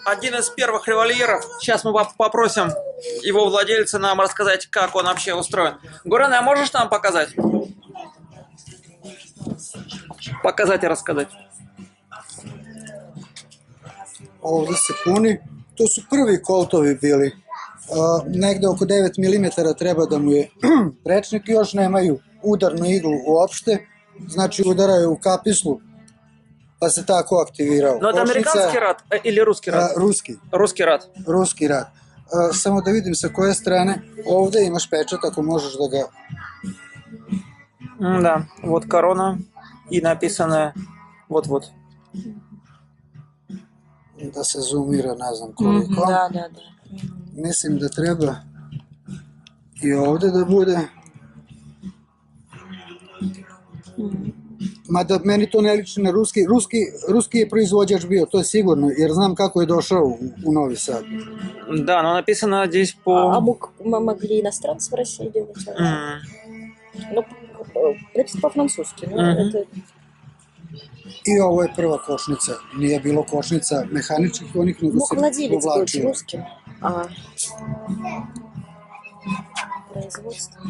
один из первых револьверов. Сейчас мы попросим его владельца нам рассказать, как он вообще устроен. Гурен, а можешь нам показать? Показать и рассказать. Ovdje se puni. To su prvi koltovi bili. Negde oko 9 mm treba da mu je prečnik. Još nemaju udarnu iglu uopšte. Znači udaraju u kapislu. Pa se tako aktivirao. Но это американский рад или русский рад? Ruski. Русский рад. Ruski rad. Samo da vidim sa koje strane. Ovde imaš pečat ako možeš da ga... Да, вот корона и написано вот-вот. Da se zoomira, ne znam koliko. Да, да, да. Mislim da treba i ovde da bude. Mada meni to ne liči na ruski. Ruski je proizvođač bio, to je sigurno, jer znam kako je došao u Novi Sad. Да, но написано здесь А по... мы могли иностранцы в России делать? Ну, написано по-французски. Но это... I ovo je prva kočnica. Nije bilo kočnica mehaničkih onih, nego Мог se владелец быть povlačilo. русским, а производство...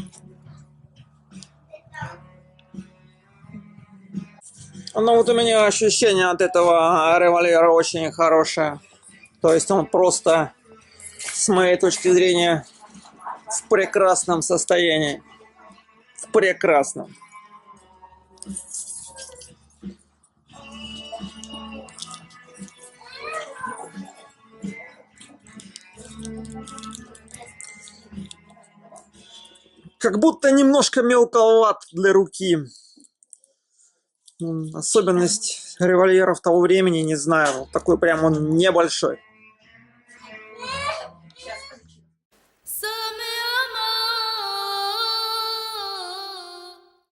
Ну вот у меня ощущение от этого револьвера очень хорошее. То есть он просто, с моей точки зрения, в прекрасном состоянии. В прекрасном. Как будто немножко мелковат для руки. Особенность револьверов того времени, не знаю. Вот такой прям он небольшой.